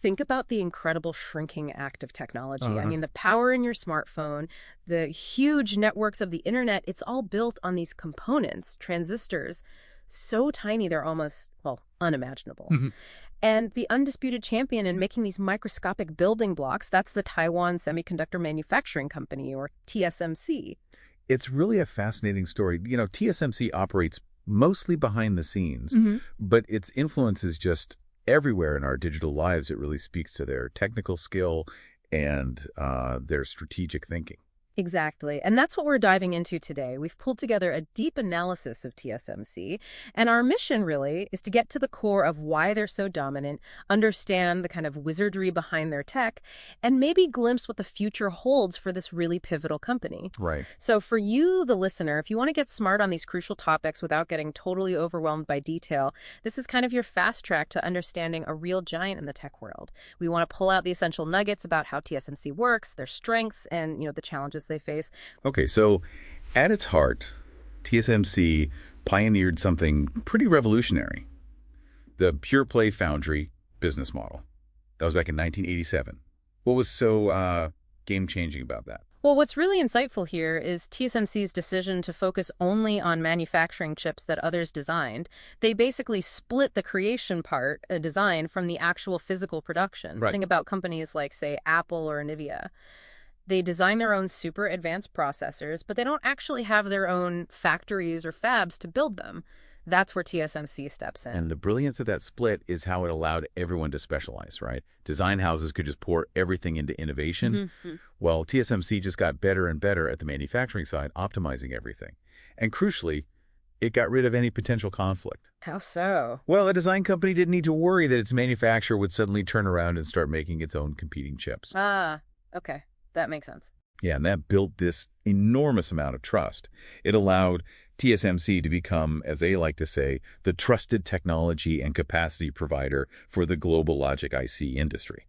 Think about the incredible shrinking act of technology. I Uh-huh. mean, the power in your smartphone, the huge networks of the internet, it's all built on these components, transistors, so tiny they're almost, well, unimaginable. Mhm. And the undisputed champion in making these microscopic building blocks, that's the Taiwan Semiconductor Manufacturing Company, or TSMC. It's really a fascinating story. TSMC operates mostly behind the scenes, hmm but its influence is just everywhere in our digital lives. It really speaks to their technical skill and their strategic thinking. Exactly. And that's what we're diving into today. We've pulled together a deep analysis of TSMC, and our mission really is to get to the core of why they're so dominant, understand the kind of wizardry behind their tech, and maybe glimpse what the future holds for this really pivotal company. Right. So for you, the listener, if you want to get smart on these crucial topics without getting totally overwhelmed by detail, this is kind of your fast track to understanding a real giant in the tech world. We want to pull out the essential nuggets about how TSMC works, their strengths, and the challenges they face. Okay, so at its heart, TSMC pioneered something pretty revolutionary, the pure play foundry business model. That was back in 1987. What was so game-changing about that? Well, what's really insightful here is TSMC's decision to focus only on manufacturing chips that others designed. They basically split the creation part, a design, from the actual physical production. Right. Think about companies like, say, Apple or Nvidia. They design their own super advanced processors, but they don't actually have their own factories or fabs to build them. That's where TSMC steps in. And the brilliance of that split is how it allowed everyone to specialize, right? Design houses could just pour everything into innovation. Mhm. Well, TSMC just got better and better at the manufacturing side, optimizing everything. And crucially, it got rid of any potential conflict. How so? Well, a design company didn't need to worry that its manufacturer would suddenly turn around and start making its own competing chips. Ah, okay. That makes sense. Yeah, and that built this enormous amount of trust. It allowed TSMC to become, as they like to say, the trusted technology and capacity provider for the global logic IC industry.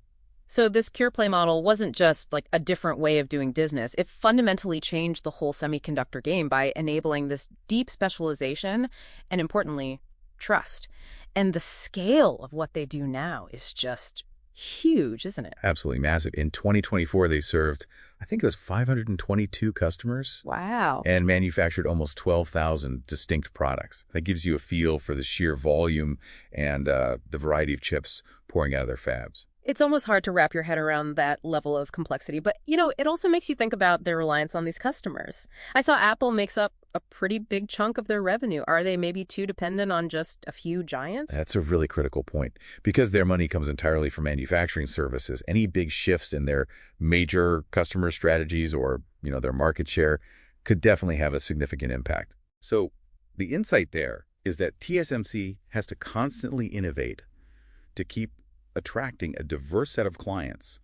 So this pure play model wasn't just like a different way of doing business. It fundamentally changed the whole semiconductor game by enabling this deep specialization and, importantly, trust. And the scale of what they do now is just huge, isn't it? Absolutely massive. In 2024, they served, I think it was 522 customers Wow. and manufactured almost 12,000 distinct products. That gives you a feel for the sheer volume and the variety of chips pouring out of their fabs. It's almost hard to wrap your head around that level of complexity, but it also makes you think about their reliance on these customers. I saw Apple makes up a pretty big chunk of their revenue. Are they maybe too dependent on just a few giants? That's a really critical point. Because their money comes entirely from manufacturing services, any big shifts in their major customer strategies or, their market share could definitely have a significant impact. So the insight there is that TSMC has to constantly innovate to keep attracting a diverse set of clients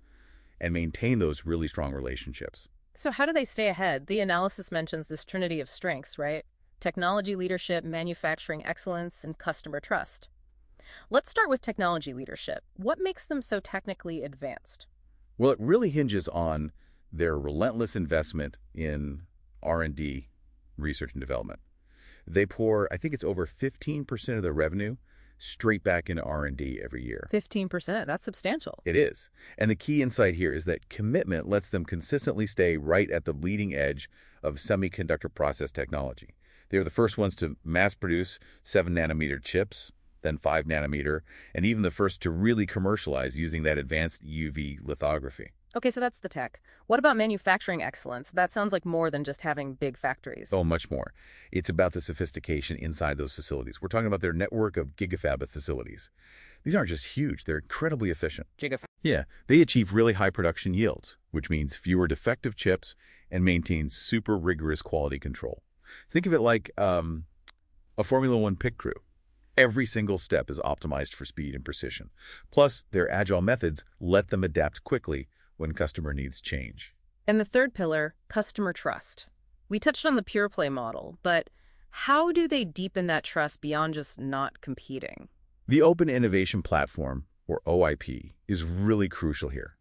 and maintain those really strong relationships. So how do they stay ahead? The analysis mentions this trinity of strengths, right? Technology leadership, manufacturing excellence, and customer trust. Let's start with technology leadership. What makes them so technically advanced? Well, it really hinges on their relentless investment in R&D, research and development. They pour, I think it's over 15% of their revenue straight back into R&D every year. 15%, that's substantial. It is. And the key insight here is that commitment lets them consistently stay right at the leading edge of semiconductor process technology. They were the first ones to mass produce 7-nanometer chips, then 5-nanometer, and even the first to really commercialize using that advanced EUV lithography. Okay, so that's the tech. What about manufacturing excellence? That sounds like more than just having big factories. Oh, much more. It's about the sophistication inside those facilities. We're talking about their network of gigafab facilities. These aren't just huge, they're incredibly efficient. Yeah, they achieve really high production yields, which means fewer defective chips and maintain super rigorous quality control. Think of it like a Formula One pit crew. Every single step is optimized for speed and precision. Plus, their agile methods let them adapt quickly when customer needs change. And the third pillar, customer trust. We touched on the pure play model, but how do they deepen that trust beyond just not competing? The Open Innovation Platform, or OIP, is really crucial here.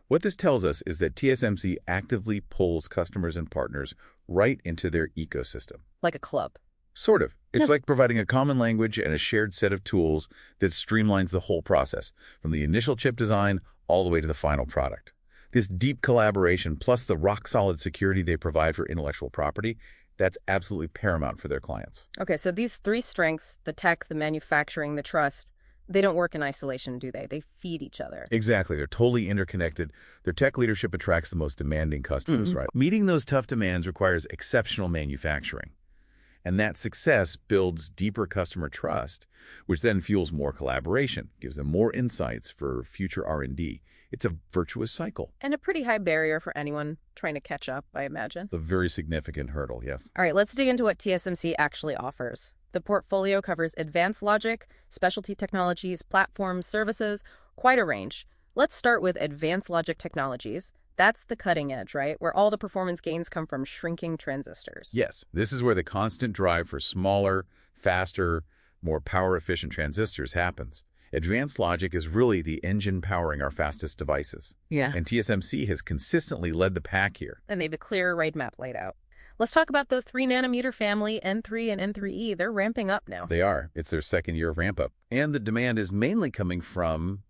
What this tells us is that TSMC actively pulls customers and partners right into their ecosystem. Like a club. Sort of. It's Yeah. like providing a common language and a shared set of tools that streamlines the whole process, from the initial chip design all the way to the final product. This deep collaboration, plus the rock-solid security they provide for intellectual property, that's absolutely paramount for their clients. Okay, so these three strengths, the tech, the manufacturing, the trust, they don't work in isolation, do they? They feed each other. Exactly. They're totally interconnected. Their tech leadership attracts the most demanding customers, Mm. right? Meeting those tough demands requires exceptional manufacturing. And that success builds deeper customer trust, which then fuels more collaboration, gives them more insights for future R&D. It's a virtuous cycle. And a pretty high barrier for anyone trying to catch up, I imagine. It's a very significant hurdle, yes. All right, let's dig into what TSMC actually offers. The portfolio covers advanced logic, specialty technologies, platforms, services, quite a range. Let's start with advanced logic technologies. That's the cutting edge, right? Where all the performance gains come from shrinking transistors. Yes, this is where the constant drive for smaller, faster, more power-efficient transistors happens. Advanced logic is really the engine powering our fastest devices. Yeah. And TSMC has consistently led the pack here. And they have a clear roadmap laid out. Let's talk about the 3-nanometer family, N3 and N3E. They're ramping up now. They are. It's their second year of ramp-up. And the demand is mainly coming from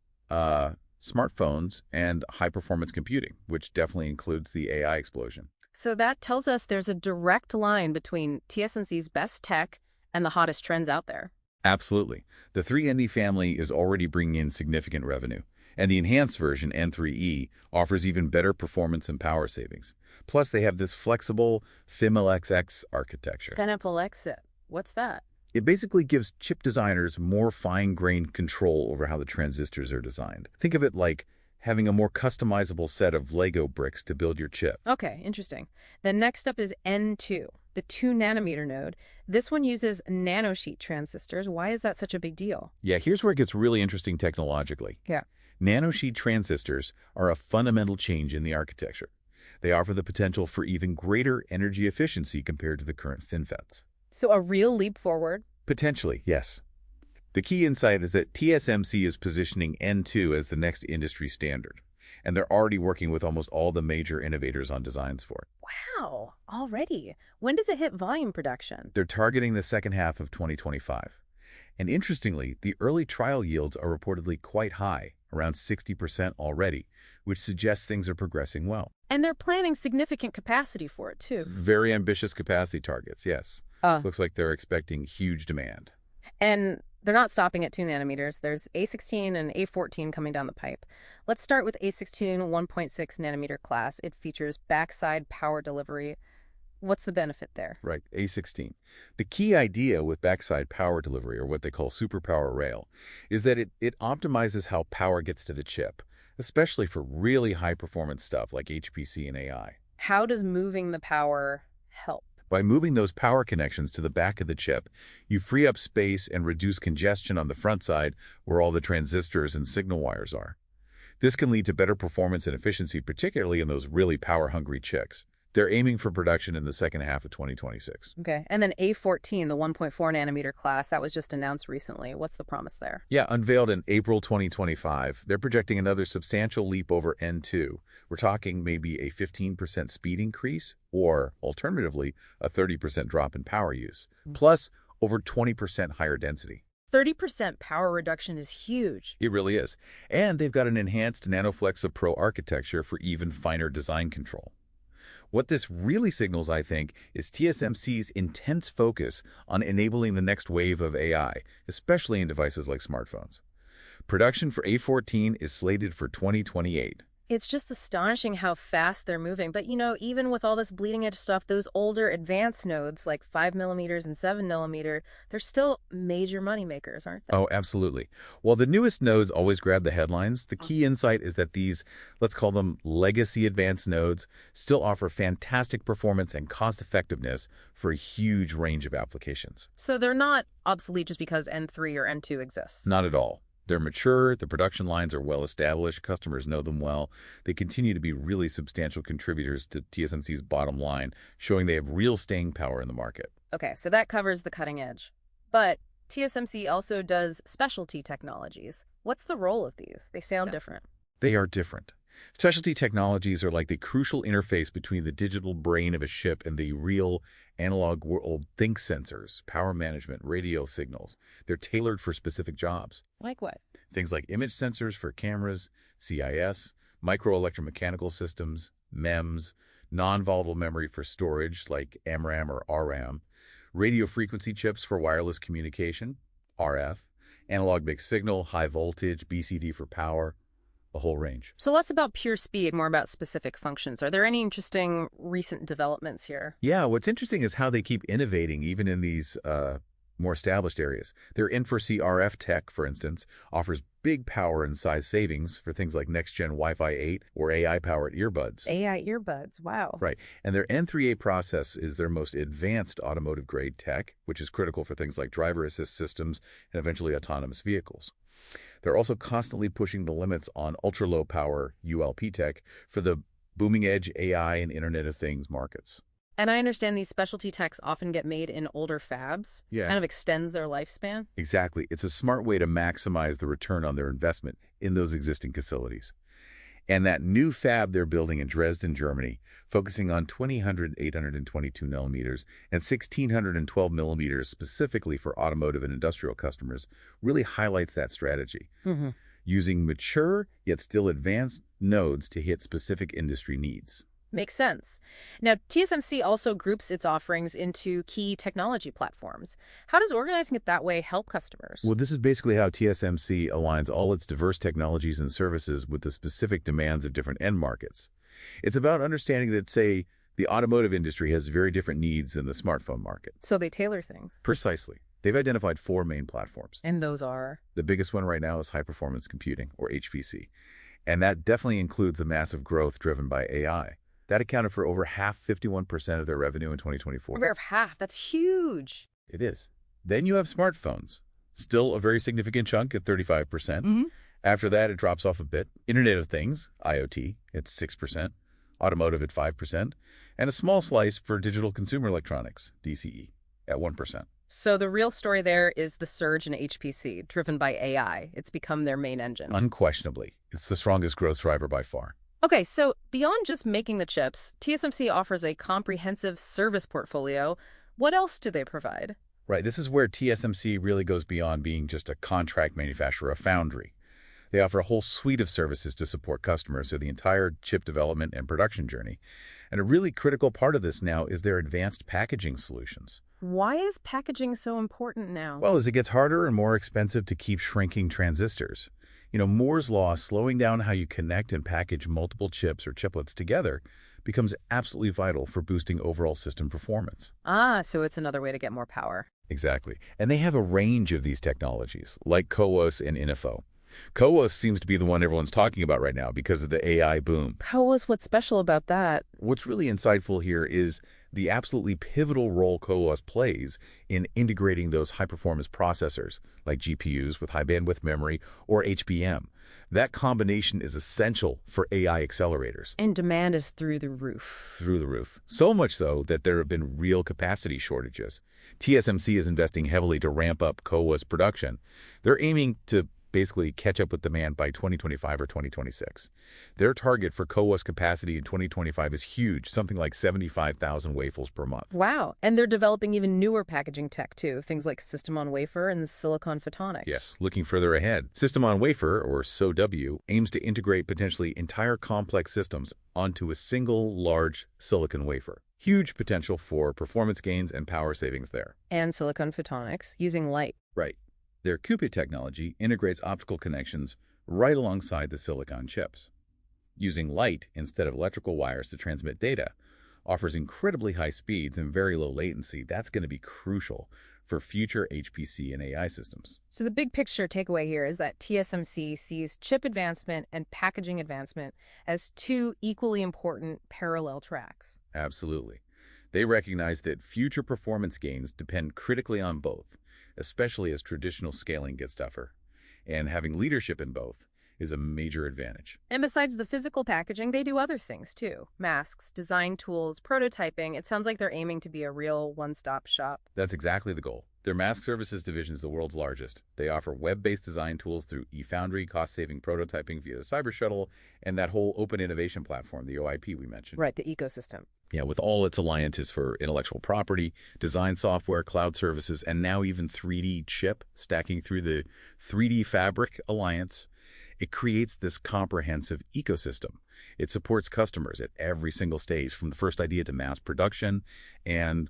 smartphones and high-performance computing, which definitely includes the AI explosion. So that tells us there's a direct line between TSMC's best tech and the hottest trends out there. Absolutely. The 3ND family is already bringing in significant revenue, and the enhanced version, N3E, offers even better performance and power savings. Plus, they have this flexible FIMLXX architecture. FIMLXX. What's that? It basically gives chip designers more fine-grained control over how the transistors are designed. Think of it like having a more customizable set of Lego bricks to build your chip. Okay, interesting. Then next up is N2, the 2-nanometer node. This one uses nanosheet transistors. Why is that such a big deal? Yeah, here's where it gets really interesting technologically. Yeah. Nanosheet transistors are a fundamental change in the architecture. They offer the potential for even greater energy efficiency compared to the current FinFETs. So a real leap forward? Potentially, yes. The key insight is that TSMC is positioning N2 as the next industry standard, and they're already working with almost all the major innovators on designs for it. Wow, already. When does it hit volume production? They're targeting the second half of 2025. And interestingly, the early trial yields are reportedly quite high, around 60% already, which suggests things are progressing well. And they're planning significant capacity for it, too. Very ambitious capacity targets, yes. Looks like they're expecting huge demand. And they're not stopping at 2 nanometers. There's A16 and A14 coming down the pipe. Let's start with A16 1.6 nanometer class. It features backside power delivery. What's the benefit there? Right, A16. The key idea with backside power delivery, or what they call superpower rail, is that it optimizes how power gets to the chip, especially for really high-performance stuff like HPC and AI. How does moving the power help? By moving those power connections to the back of the chip, you free up space and reduce congestion on the front side where all the transistors and signal wires are. This can lead to better performance and efficiency, particularly in those really power-hungry chips. They're aiming for production in the second half of 2026. Okay. And then A14, the 1.4 nanometer class, that was just announced recently. What's the promise there? Yeah, unveiled in April 2025. They're projecting another substantial leap over N2. We're talking maybe a 15% speed increase, or alternatively, a 30% drop in power use, plus over 20% higher density. 30% power reduction is huge. It really is. And they've got an enhanced NanoFlexa Pro architecture for even finer design control. What this really signals, I think, is TSMC's intense focus on enabling the next wave of AI, especially in devices like smartphones. Production for A14 is slated for 2028. It's just astonishing how fast they're moving. But, even with all this bleeding edge stuff, those older advanced nodes like 5 millimeters and 7 millimeter, they're still major moneymakers, aren't they? Oh, absolutely. While the newest nodes always grab the headlines, the key insight is that these, let's call them legacy advanced nodes, still offer fantastic performance and cost effectiveness for a huge range of applications. So they're not obsolete just because N3 or N2 exists? Not at all. They're mature, the production lines are well established, customers know them well. They continue to be really substantial contributors to TSMC's bottom line, showing they have real staying power in the market. Okay, so that covers the cutting edge. But TSMC also does specialty technologies. What's the role of these? They sound different. They are different. Specialty technologies are like the crucial interface between the digital brain of a chip and the real analog world. Think sensors, power management, radio signals. They're tailored for specific jobs. Like what? Things like image sensors for cameras, CIS, microelectromechanical systems, MEMS, non-volatile memory for storage like MRAM or RRAM, radio frequency chips for wireless communication, RF, analog mixed signal, high voltage, BCD for power, a whole range. So less about pure speed, more about specific functions. Are there any interesting recent developments here? Yeah, what's interesting is how they keep innovating even in these more established areas. Their InfoC RF tech, for instance, offers big power and size savings for things like next-gen Wi-Fi 8 or AI-powered earbuds. AI earbuds, wow. Right. And their N3A process is their most advanced automotive-grade tech, which is critical for things like driver assist systems and eventually autonomous vehicles. They're also constantly pushing the limits on ultra-low power ULP tech for the booming edge AI and Internet of Things markets. And I understand these specialty techs often get made in older fabs. Yeah. Kind of extends their lifespan. Exactly. It's a smart way to maximize the return on their investment in those existing facilities. And that new fab they're building in Dresden, Germany, focusing on 2000 822 millimeters and 1612 millimeters specifically for automotive and industrial customers, really highlights that strategy. Using mature yet still advanced nodes to hit specific industry needs. Makes sense. Now, TSMC also groups its offerings into key technology platforms. How does organizing it that way help customers? Well, this is basically how TSMC aligns all its diverse technologies and services with the specific demands of different end markets. It's about understanding that, say, the automotive industry has very different needs than the smartphone market. So they tailor things. Precisely. They've identified 4 main platforms. And those are? The biggest one right now is high-performance computing, or HPC. And that definitely includes the massive growth driven by AI. That accounted for over half, 51% of their revenue in 2024. Over half. That's huge. It is. Then you have smartphones. Still a very significant chunk at 35%. After that, it drops off a bit. Internet of Things, IoT, at 6%. Automotive at 5%. And a small slice for digital consumer electronics, DCE, at 1%. So the real story there is the surge in HPC, driven by AI. It's become their main engine. Unquestionably. It's the strongest growth driver by far. Okay, so beyond just making the chips, TSMC offers a comprehensive service portfolio. What else do they provide? Right, this is where TSMC really goes beyond being just a contract manufacturer, a foundry. They offer a whole suite of services to support customers through the entire chip development and production journey. And a really critical part of this now is their advanced packaging solutions. Why is packaging so important now? Well, as it gets harder and more expensive to keep shrinking transistors. Moore's law, slowing down how you connect and package multiple chips or chiplets together, becomes absolutely vital for boosting overall system performance. Ah, so it's another way to get more power. Exactly. And they have a range of these technologies, like CoWoS and INFO. CoWoS seems to be the one everyone's talking about right now because of the AI boom. CoWoS, what's special about that? What's really insightful here is the absolutely pivotal role CoWoS plays in integrating those high-performance processors, like GPUs with high-bandwidth memory or HBM. That combination is essential for AI accelerators. And demand is through the roof. Through the roof. So much so that there have been real capacity shortages. TSMC is investing heavily to ramp up CoWoS production. They're aiming to basically catch up with demand by 2025 or 2026. Their target for CoWoS capacity in 2025 is huge, something like 75,000 wafers per month. Wow. And they're developing even newer packaging tech, too, things like system on wafer and silicon photonics. Yes, looking further ahead. System on wafer, or SOW, aims to integrate potentially entire complex systems onto a single large silicon wafer. Huge potential for performance gains and power savings there. And silicon photonics, using light. Right. Their CUPIT technology integrates optical connections right alongside the silicon chips. Using light instead of electrical wires to transmit data offers incredibly high speeds and very low latency. That's going to be crucial for future HPC and AI systems. So the big picture takeaway here is that TSMC sees chip advancement and packaging advancement as 2 equally important parallel tracks. Absolutely. They recognize that future performance gains depend critically on both, especially as traditional scaling gets tougher. And having leadership in both is a major advantage. And besides the physical packaging, they do other things too. Masks, design tools, prototyping. It sounds like they're aiming to be a real one-stop shop. That's exactly the goal. Their mask services division is the world's largest. They offer web-based design tools through eFoundry, cost-saving prototyping via the Cyber Shuttle, and that whole open innovation platform, the OIP we mentioned. Right, the ecosystem. Yeah, with all its alliances for intellectual property, design software, cloud services, and now even 3D chip stacking through the 3D Fabric Alliance, it creates this comprehensive ecosystem. It supports customers at every single stage, from the first idea to mass production. And,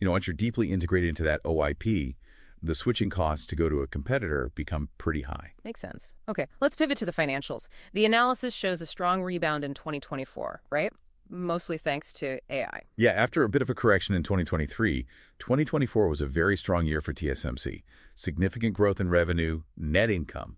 once you're deeply integrated into that OIP, the switching costs to go to a competitor become pretty high. Makes sense. Okay, let's pivot to the financials. The analysis shows a strong rebound in 2024, right? Mostly thanks to AI. Yeah, after a bit of a correction in 2023, 2024 was a very strong year for TSMC. Significant growth in revenue, net income,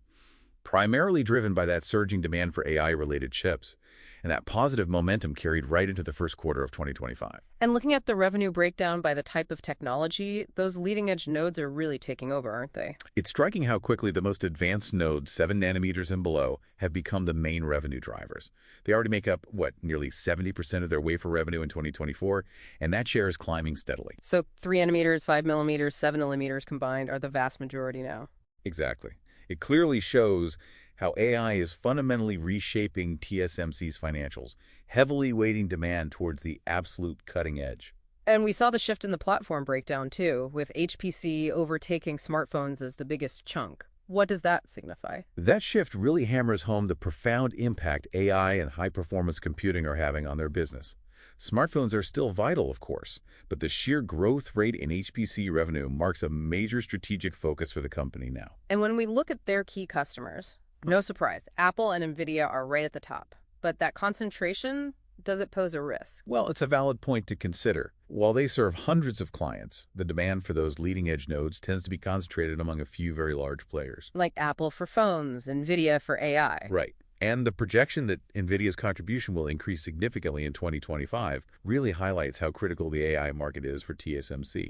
primarily driven by that surging demand for AI-related chips. And that positive momentum carried right into the first quarter of 2025. And looking at the revenue breakdown by the type of technology, those leading-edge nodes are really taking over, aren't they? It's striking how quickly the most advanced nodes, 7 nanometers and below, have become the main revenue drivers. They already make up, nearly 70% of their wafer revenue in 2024, and that share is climbing steadily. So 3 nanometers, 5 millimeters, 7 millimeters combined are the vast majority now. Exactly. It clearly shows how AI is fundamentally reshaping TSMC's financials, heavily weighting demand towards the absolute cutting edge. And we saw the shift in the platform breakdown, too, with HPC overtaking smartphones as the biggest chunk. What does that signify? That shift really hammers home the profound impact AI and high-performance computing are having on their business. Smartphones are still vital, of course, but the sheer growth rate in HPC revenue marks a major strategic focus for the company now. And when we look at their key customers, no surprise, Apple and Nvidia are right at the top. But that concentration, does it pose a risk? Well, it's a valid point to consider. While they serve hundreds of clients, the demand for those leading-edge nodes tends to be concentrated among a few very large players. Like Apple for phones, Nvidia for AI. Right. And the projection that Nvidia's contribution will increase significantly in 2025 really highlights how critical the AI market is for TSMC.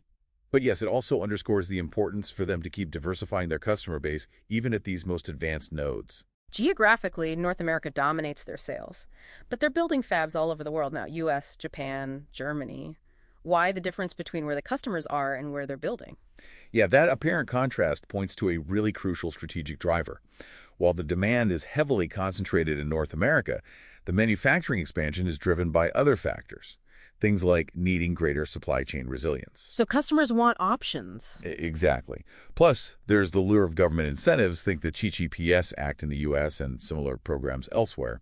But yes, it also underscores the importance for them to keep diversifying their customer base, even at these most advanced nodes. Geographically, North America dominates their sales. But they're building fabs all over the world now, US, Japan, Germany. Why the difference between where the customers are and where they're building? Yeah, that apparent contrast points to a really crucial strategic driver. While the demand is heavily concentrated in North America, the manufacturing expansion is driven by other factors. Things like needing greater supply chain resilience. So customers want options. Exactly. Plus, there's the lure of government incentives, think the CHIPS Act in the U.S. and similar programs elsewhere.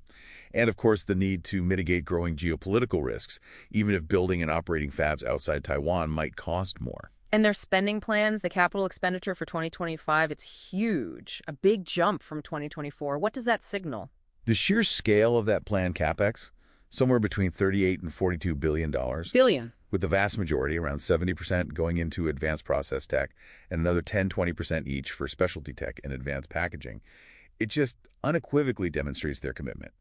And, of course, the need to mitigate growing geopolitical risks, even if building and operating fabs outside Taiwan might cost more. And their spending plans, the capital expenditure for 2025, it's huge. A big jump from 2024. What does that signal? The sheer scale of that planned CapEx, somewhere between $38 and $42 billion. Billion. With the vast majority, around 70%, going into advanced process tech and another 10–20% each for specialty tech and advanced packaging. It just unequivocally demonstrates their commitment.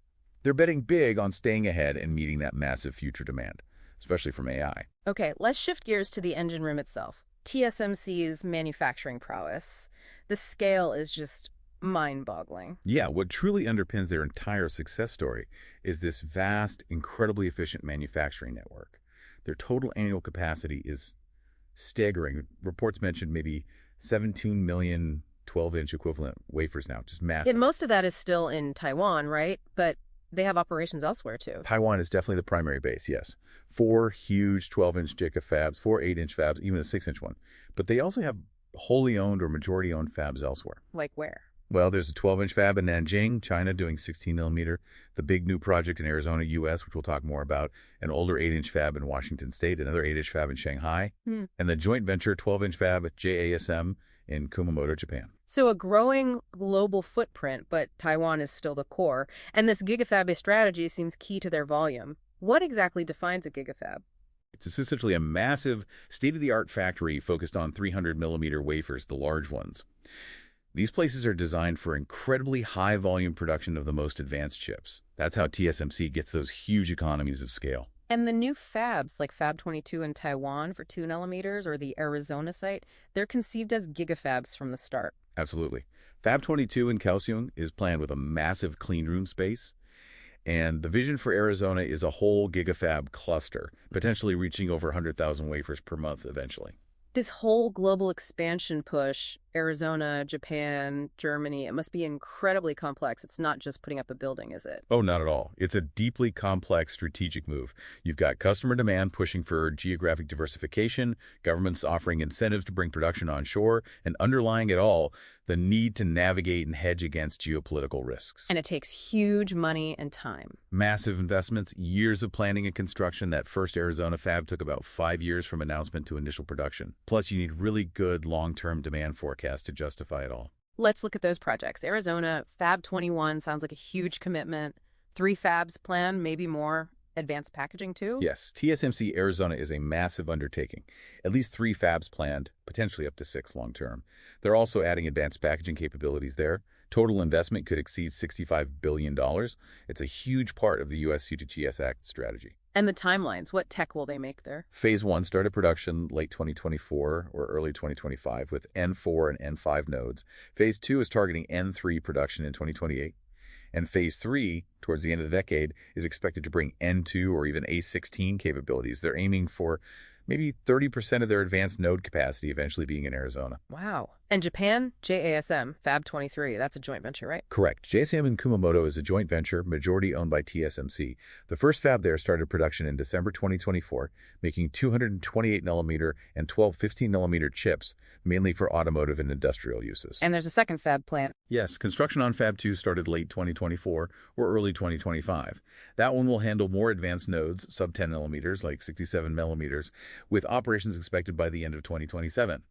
They're betting big on staying ahead and meeting that massive future demand, especially from AI. Okay, let's shift gears to the engine room itself. TSMC's manufacturing prowess. The scale is just mind-boggling. Yeah, what truly underpins their entire success story is this vast, incredibly efficient manufacturing network. Their total annual capacity is staggering. Reports mentioned maybe 17 million 12-inch equivalent wafers now, just massive. And most of that is still in Taiwan, right? But they have operations elsewhere, too. Taiwan is definitely the primary base, yes. 4 huge 12-inch gigafabs, 4 8-inch fabs, even a 6-inch one. But they also have wholly owned or majority-owned fabs elsewhere. Like where? Well, there's a 12-inch fab in Nanjing, China, doing 16-millimeter, the big new project in Arizona, U.S., which we'll talk more about, an older 8-inch fab in Washington State, another 8-inch fab in Shanghai, and the joint venture 12-inch fab at JASM in Kumamoto, Japan. So a growing global footprint, but Taiwan is still the core, and this gigafab strategy seems key to their volume. What exactly defines a gigafab? It's essentially a massive, state-of-the-art factory focused on 300-millimeter wafers, the large ones. These places are designed for incredibly high-volume production of the most advanced chips. That's how TSMC gets those huge economies of scale. And the new fabs, like Fab 22 in Taiwan for 2 nanometers or the Arizona site, they're conceived as gigafabs from the start. Absolutely. Fab 22 in Kaohsiung is planned with a massive clean room space. And the vision for Arizona is a whole gigafab cluster, potentially reaching over 100,000 wafers per month eventually. This whole global expansion push, Arizona, Japan, Germany, it must be incredibly complex. It's not just putting up a building, is it? Oh, not at all. It's a deeply complex strategic move. You've got customer demand pushing for geographic diversification, governments offering incentives to bring production onshore, and underlying it all, the need to navigate and hedge against geopolitical risks. And it takes huge money and time. Massive investments, years of planning and construction. That first Arizona fab took about 5 years from announcement to initial production. Plus, you need really good long-term demand forecasts to justify it all. Let's look at those projects. Arizona, Fab 21 sounds like a huge commitment. 3 fabs planned, maybe more. Advanced packaging too? Yes, TSMC Arizona is a massive undertaking. At least 3 fabs planned, potentially up to 6 long-term. They're also adding advanced packaging capabilities there. Total investment could exceed $65 billion. It's a huge part of the U.S. C2GS Act strategy. And the timelines, what tech will they make there? Phase 1 started production late 2024 or early 2025 with N4 and N5 nodes. Phase 2 is targeting N3 production in 2028. And Phase 3, towards the end of the decade, is expected to bring N2 or even A16 capabilities. They're aiming for maybe 30% of their advanced node capacity eventually being in Arizona. Wow. And Japan, JASM, Fab 23, that's a joint venture, right? Correct. JSM and Kumamoto is a joint venture, majority owned by TSMC. The first fab there started production in December 2024, making 228mm and 12-15mm chips, mainly for automotive and industrial uses. And there's a second fab plant. Yes, construction on Fab 2 started late 2024 or early 2025. That one will handle more advanced nodes, sub-10mm, like 67mm, with operations expected by the end of 2027.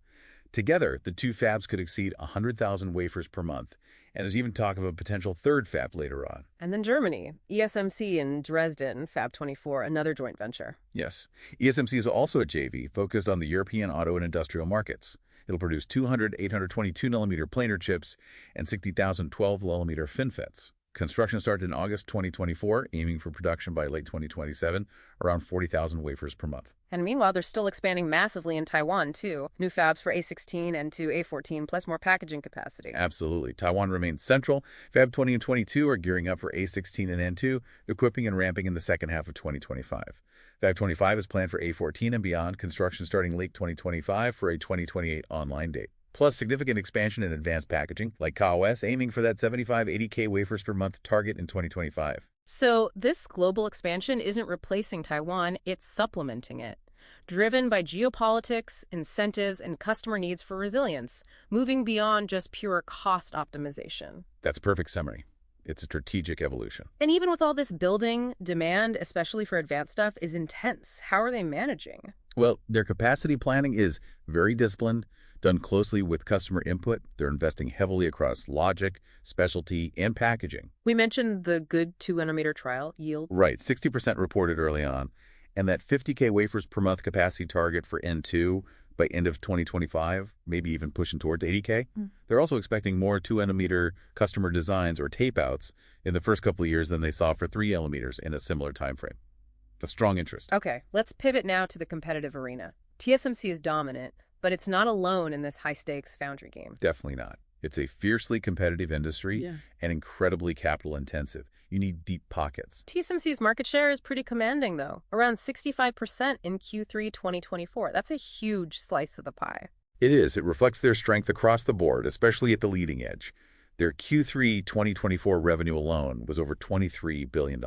Together, the 2 fabs could exceed 100,000 wafers per month, and there's even talk of a potential third fab later on. And then Germany, ESMC in Dresden, Fab 24, another joint venture. Yes, ESMC is also a JV focused on the European auto and industrial markets. It'll produce 200 822mm planar chips and 60,000 12mm FinFETs. Construction started in August 2024, aiming for production by late 2027, around 40,000 wafers per month. And meanwhile, they're still expanding massively in Taiwan, too. New fabs for A16 and to A14, plus more packaging capacity. Absolutely. Taiwan remains central. Fab 20 and 22 are gearing up for A16 and N2, equipping and ramping in the second half of 2025. Fab 25 is planned for A14 and beyond, construction starting late 2025 for a 2028 online date. Plus significant expansion in advanced packaging, like KOS aiming for that 75-80K wafers per month target in 2025. So this global expansion isn't replacing Taiwan, it's supplementing it. Driven by geopolitics, incentives, and customer needs for resilience, moving beyond just pure cost optimization. That's a perfect summary. It's a strategic evolution. And even with all this building, demand, especially for advanced stuff, is intense. How are they managing? Well, their capacity planning is very disciplined, done closely with customer input. They're investing heavily across logic, specialty, and packaging. We mentioned the good 2nm trial yield. Right, 60% reported early on. And that 50K wafers per month capacity target for N2 by end of 2025, maybe even pushing towards 80K. They're also expecting more 2nm customer designs or tape-outs in the first couple of years than they saw for 3nm in a similar time frame. A strong interest. Okay, let's pivot now to the competitive arena. TSMC is dominant, but it's not alone in this high-stakes foundry game. Definitely not. It's a fiercely competitive industry and incredibly capital-intensive. You need deep pockets. TSMC's market share is pretty commanding, though. Around 65% in Q3 2024. That's a huge slice of the pie. It is. It reflects their strength across the board, especially at the leading edge. Their Q3 2024 revenue alone was over $23 billion.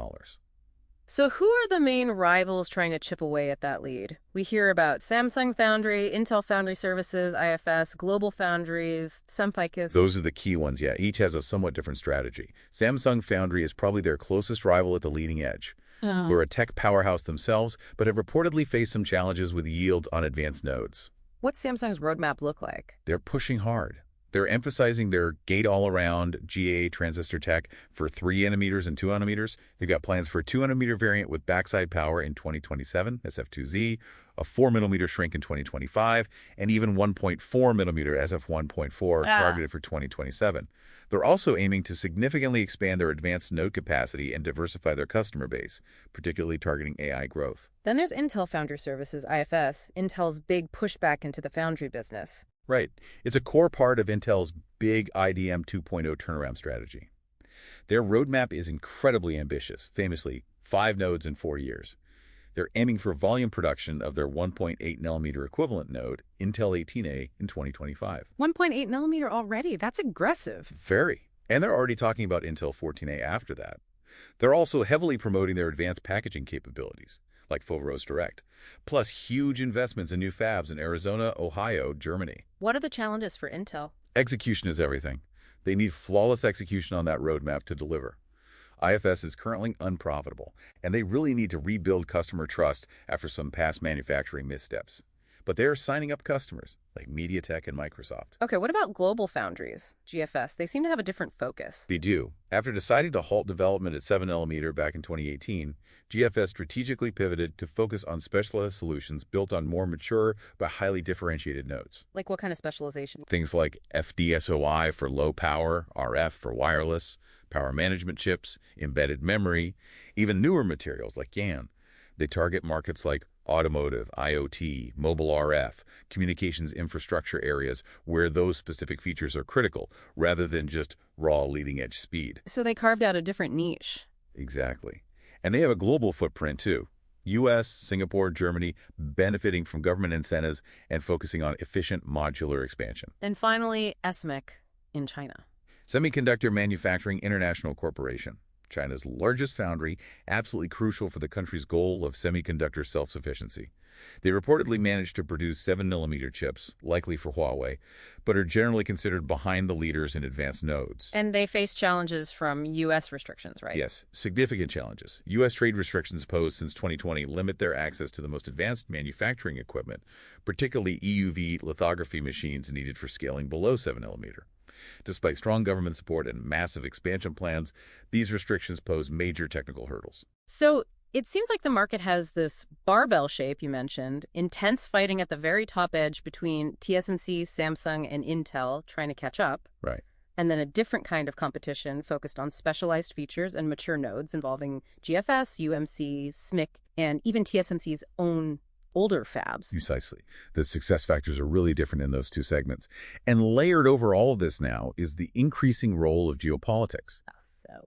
So who are the main rivals trying to chip away at that lead? We hear about Samsung Foundry, Intel Foundry Services, IFS, Global Foundries, Semiconductor. Those are the key ones, yeah. Each has a somewhat different strategy. Samsung Foundry is probably their closest rival at the leading edge, who are a tech powerhouse themselves, but have reportedly faced some challenges with yield on advanced nodes. What's Samsung's roadmap look like? They're pushing hard. They're emphasizing their gate-all-around GAA transistor tech for 3nm and 2nm. They've got plans for a 2nm variant with backside power in 2027, SF2Z, a 4mm shrink in 2025, and even 1.4mm SF1.4 targeted for 2027. They're also aiming to significantly expand their advanced node capacity and diversify their customer base, particularly targeting AI growth. Then there's Intel Foundry Services, IFS, Intel's big pushback into the foundry business. Right. It's a core part of Intel's big IDM 2.0 turnaround strategy. Their roadmap is incredibly ambitious, famously 5 nodes in 4 years. They're aiming for volume production of their 1.8 nanometer equivalent node, Intel 18A, in 2025. 1.8 nanometer already? That's aggressive. Very. And they're already talking about Intel 14A after that. They're also heavily promoting their advanced packaging capabilities, like Foveros Direct, plus huge investments in new fabs in Arizona, Ohio, Germany. What are the challenges for Intel? Execution is everything. They need flawless execution on that roadmap to deliver. IFS is currently unprofitable, and they really need to rebuild customer trust after some past manufacturing missteps. But they're signing up customers, like MediaTek and Microsoft. Okay, what about global foundries, GFS? They seem to have a different focus. They do. After deciding to halt development at 7 nanometer back in 2018, GFS strategically pivoted to focus on specialized solutions built on more mature but highly differentiated nodes. Like what kind of specialization? Things like FDSOI for low power, RF for wireless, power management chips, embedded memory, even newer materials like GaN. They target markets like automotive, IoT, mobile RF, communications infrastructure areas where those specific features are critical, rather than just raw leading-edge speed. So they carved out a different niche. Exactly. And they have a global footprint, too. U.S., Singapore, Germany, benefiting from government incentives and focusing on efficient modular expansion. And finally, SMIC in China. Semiconductor Manufacturing International Corporation, China's largest foundry, absolutely crucial for the country's goal of semiconductor self-sufficiency. They reportedly managed to produce 7 nanometer chips, likely for Huawei, but are generally considered behind the leaders in advanced nodes. And they face challenges from U.S. restrictions, right? Yes, significant challenges. U.S. trade restrictions posed since 2020 limit their access to the most advanced manufacturing equipment, particularly EUV lithography machines needed for scaling below 7 nanometer. Despite strong government support and massive expansion plans, these restrictions pose major technical hurdles. So it seems like the market has this barbell shape you mentioned, intense fighting at the very top edge between TSMC, Samsung, and Intel trying to catch up. Right. And then a different kind of competition focused on specialized features and mature nodes involving GFS, UMC, SMIC, and even TSMC's own older fabs. Precisely. The success factors are really different in those two segments. And layered over all of this now is the increasing role of geopolitics.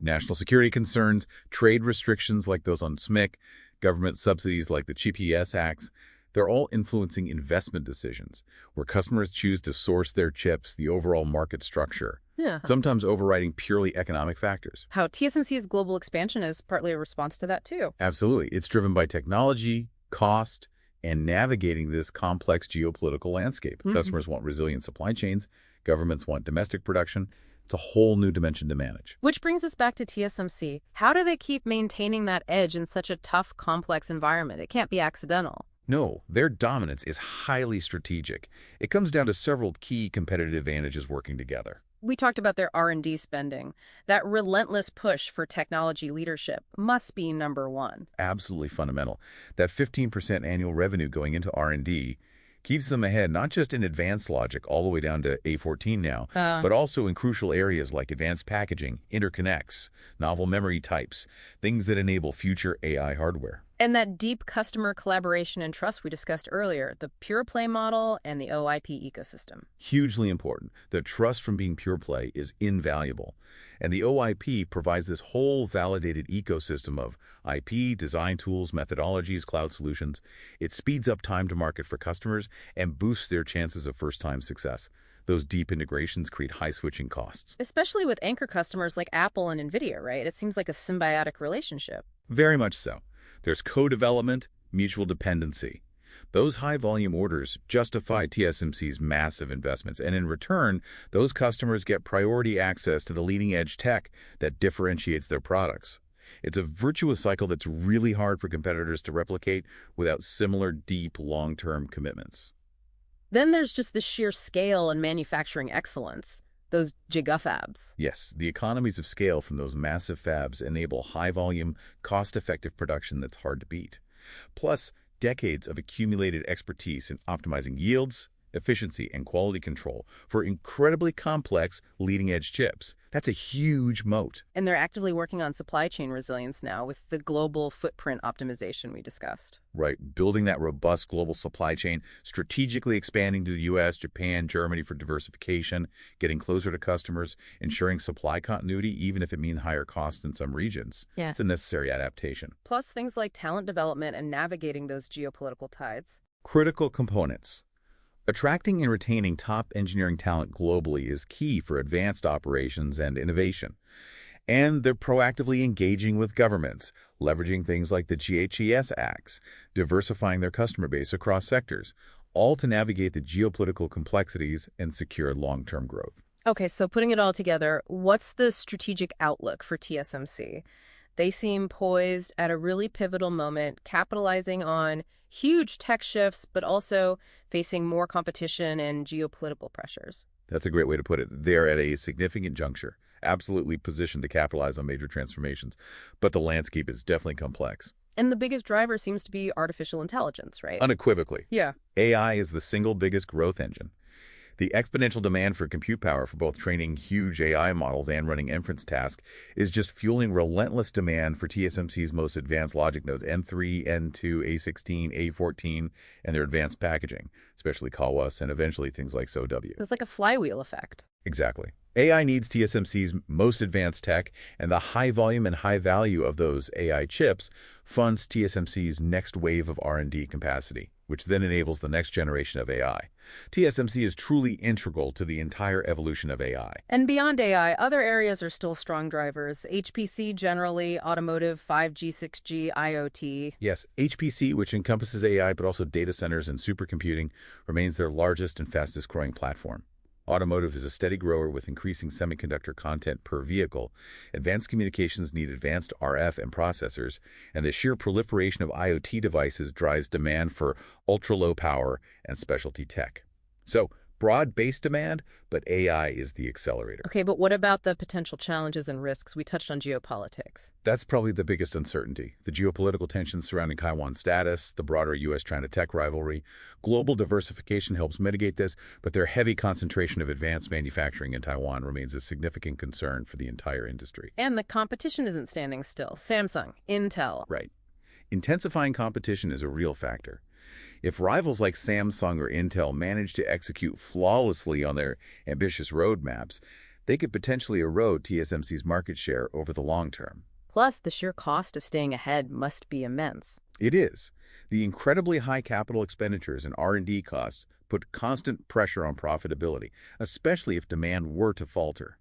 National security concerns, trade restrictions like those on SMIC, government subsidies like the CHIPS Acts, they're all influencing investment decisions, where customers choose to source their chips, the overall market structure, sometimes overriding purely economic factors. How TSMC's global expansion is partly a response to that, too. Absolutely. It's driven by technology, cost, and navigating this complex geopolitical landscape. Customers want resilient supply chains. Governments want domestic production. It's a whole new dimension to manage. Which brings us back to TSMC. How do they keep maintaining that edge in such a tough, complex environment? It can't be accidental. No, their dominance is highly strategic. It comes down to several key competitive advantages working together. We talked about their R&D spending. That relentless push for technology leadership must be number one. Absolutely fundamental. That 15% annual revenue going into R&D keeps them ahead, not just in advanced logic all the way down to A14 now, but also in crucial areas like advanced packaging, interconnects, novel memory types, things that enable future AI hardware. And that deep customer collaboration and trust we discussed earlier, the pure play model and the OIP ecosystem. Hugely important. The trust from being pure play is invaluable. And the OIP provides this whole validated ecosystem of IP, design tools, methodologies, cloud solutions. It speeds up time to market for customers and boosts their chances of first-time success. Those deep integrations create high switching costs. Especially with anchor customers like Apple and Nvidia, right? It seems like a symbiotic relationship. Very much so. There's co-development, mutual dependency. Those high-volume orders justify TSMC's massive investments, and in return, those customers get priority access to the leading-edge tech that differentiates their products. It's a virtuous cycle that's really hard for competitors to replicate without similar deep, long-term commitments. Then there's just the sheer scale and manufacturing excellence. Those gigafabs. Yes, the economies of scale from those massive fabs enable high-volume, cost-effective production that's hard to beat. Plus, decades of accumulated expertise in optimizing yields, efficiency, and quality control for incredibly complex leading-edge chips. That's a huge moat. And they're actively working on supply chain resilience now with the global footprint optimization we discussed. Right, building that robust global supply chain, strategically expanding to the U.S., Japan, Germany for diversification, getting closer to customers, ensuring supply continuity, even if it means higher costs in some regions. Yeah. It's a necessary adaptation. Plus things like talent development and navigating those geopolitical tides. Critical components. Attracting and retaining top engineering talent globally is key for advanced operations and innovation. And they're proactively engaging with governments, leveraging things like the GHES Acts, diversifying their customer base across sectors, all to navigate the geopolitical complexities and secure long-term growth. Okay, so putting it all together, what's the strategic outlook for TSMC? They seem poised at a really pivotal moment, capitalizing on huge tech shifts, but also facing more competition and geopolitical pressures. That's a great way to put it. They're at a significant juncture, absolutely positioned to capitalize on major transformations, but the landscape is definitely complex. And the biggest driver seems to be artificial intelligence, right? Unequivocally. Yeah. AI is the single biggest growth engine. The exponential demand for compute power for both training huge AI models and running inference tasks is just fueling relentless demand for TSMC's most advanced logic nodes, N3, N2, A16, A14, and their advanced packaging, especially CoWoS and eventually things like SOW. It's like a flywheel effect. Exactly. AI needs TSMC's most advanced tech, and the high volume and high value of those AI chips funds TSMC's next wave of R&D capacity, which then enables the next generation of AI. TSMC is truly integral to the entire evolution of AI. And beyond AI, other areas are still strong drivers. HPC generally, automotive, 5G, 6G, IoT. Yes, HPC, which encompasses AI but also data centers and supercomputing, remains their largest and fastest growing platform. Automotive is a steady grower with increasing semiconductor content per vehicle. Advanced communications need advanced RF and processors, and the sheer proliferation of IoT devices drives demand for ultra-low power and specialty tech. So, broad-based demand, but AI is the accelerator. Okay, but what about the potential challenges and risks? We touched on geopolitics. That's probably the biggest uncertainty. The geopolitical tensions surrounding Taiwan's status, the broader U.S.-China tech rivalry. Global diversification helps mitigate this, but their heavy concentration of advanced manufacturing in Taiwan remains a significant concern for the entire industry. And the competition isn't standing still. Samsung, Intel. Right. Intensifying competition is a real factor. If rivals like Samsung or Intel manage to execute flawlessly on their ambitious roadmaps, they could potentially erode TSMC's market share over the long term. Plus, the sheer cost of staying ahead must be immense. It is. The incredibly high capital expenditures and R&D costs put constant pressure on profitability, especially if demand were to falter,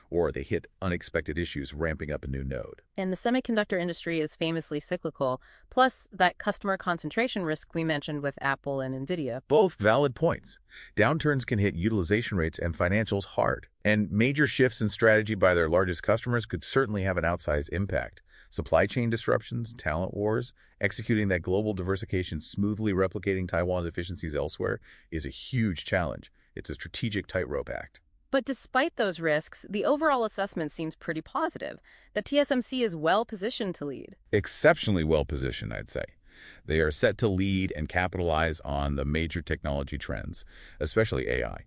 or they hit unexpected issues ramping up a new node. And the semiconductor industry is famously cyclical, plus that customer concentration risk we mentioned with Apple and Nvidia. Both valid points. Downturns can hit utilization rates and financials hard, and major shifts in strategy by their largest customers could certainly have an outsized impact. Supply chain disruptions, talent wars, executing that global diversification smoothly replicating Taiwan's efficiencies elsewhere is a huge challenge. It's a strategic tightrope act. But despite those risks, the overall assessment seems pretty positive, that TSMC is well-positioned to lead. Exceptionally well-positioned, I'd say. They are set to lead and capitalize on the major technology trends, especially AI.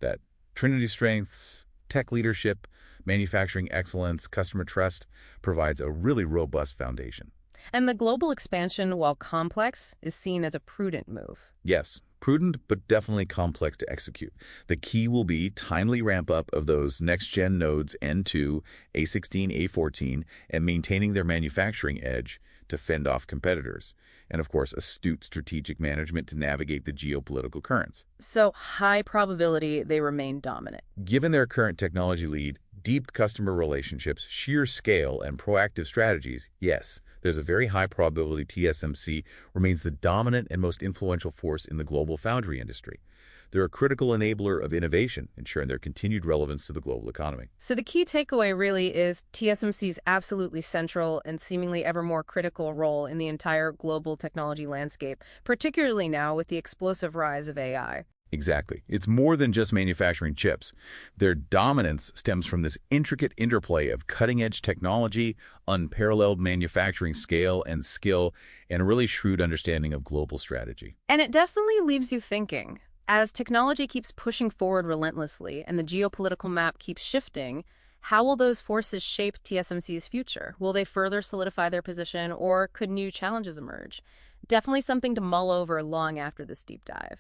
That Trinity strengths, tech leadership, manufacturing excellence, customer trust provides a really robust foundation. And the global expansion, while complex, is seen as a prudent move. Yes. Prudent, but definitely complex to execute. The key will be timely ramp-up of those next-gen nodes N2, A16, A14, and maintaining their manufacturing edge to fend off competitors. And, of course, astute strategic management to navigate the geopolitical currents. So, high probability they remain dominant. Given their current technology lead, deep customer relationships, sheer scale, and proactive strategies, yes, there's a very high probability TSMC remains the dominant and most influential force in the global foundry industry. They're a critical enabler of innovation, ensuring their continued relevance to the global economy. So the key takeaway really is TSMC's absolutely central and seemingly ever more critical role in the entire global technology landscape, particularly now with the explosive rise of AI. Exactly. It's more than just manufacturing chips. Their dominance stems from this intricate interplay of cutting-edge technology, unparalleled manufacturing scale and skill, and a really shrewd understanding of global strategy. And it definitely leaves you thinking. As technology keeps pushing forward relentlessly and the geopolitical map keeps shifting, How will those forces shape TSMC's future? Will they further solidify their position, or could new challenges emerge? Definitely something to mull over long after this deep dive.